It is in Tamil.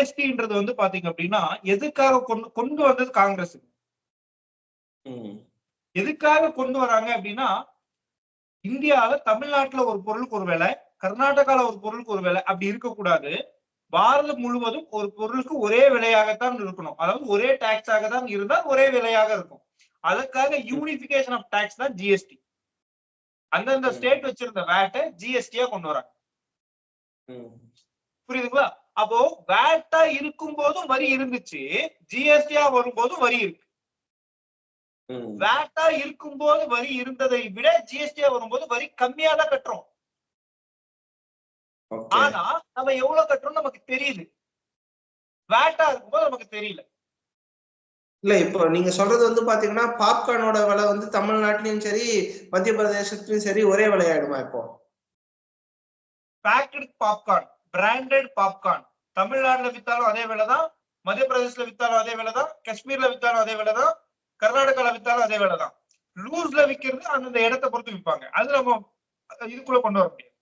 ஜிஎஸ்டின்றது வந்து பாத்தீங்க அப்படின்னா எதுக்காக கொண்டு வந்தது காங்கிரஸ். எதுக்காக கொண்டு வராங்க அப்படின்னா, இந்தியாவில தமிழ்நாட்டுல ஒரு பொருளுக்கு ஒரு விலை, கர்நாடகால ஒரு பொருளுக்கு ஒரு விலை அப்படி இருக்கக்கூடாது. பாரதம் முழுவதும் ஒரு பொருளுக்கு ஒரே விலையாகத்தான் இருக்கணும். அதாவது ஒரே டாக்ஸாக தான் இருந்தால் ஒரே விலையாக இருக்கும். அதற்காக யூனிபிகேஷன் ஆஃப் டாக்ஸ் தான் ஜிஎஸ்டி. அந்தந்த ஸ்டேட் வச்சிருந்த வேட்டை ஜிஎஸ்டியா கொண்டு வராங்க. புரியுதுங்களா? அப்போ வேட்டா இருக்கும் போதும் வரி இருந்துச்சு, ஜிஎஸ்டியா வரும்போதும் வரி இருக்கு. வேட்டா இருக்கும் போது வரி இருந்ததை விட ஜிஎஸ்டியா வரும்போது வரி கம்மியா தான் கட்டுறோம். ஆனா நம்ம எவ்வளவு கட்டுறோம் நமக்கு தெரியுது, வேட்டா இருக்கும்போது நமக்கு தெரியல. இல்ல இப்போ நீங்க சொல்றது வந்து பாத்தீங்கன்னா பாப்கார்னோட விலை வந்து தமிழ்நாட்டிலயும் சரி மத்திய பிரதேசத்திலயும் சரி ஒரே விலையாயிடுமா? இப்போ பேக்கெட் பாப்கார்ன், பிராண்டட் பாப்கார்ன் தமிழ்நாட்டுல வித்தாலும் அதே விலைதான், மத்திய பிரதேசல வித்தாலும் அதே விலைதான், காஷ்மீர்ல வித்தாலும் அதே விலைதான், கர்நாடகால வித்தாலும் அதே விலைதான். லூஸ்ல விக்கிறது அந்தந்த இடத்தை பொறுத்து விற்பாங்க. அது நம்ம இதுக்குள்ள கொண்டு வர முடியாது.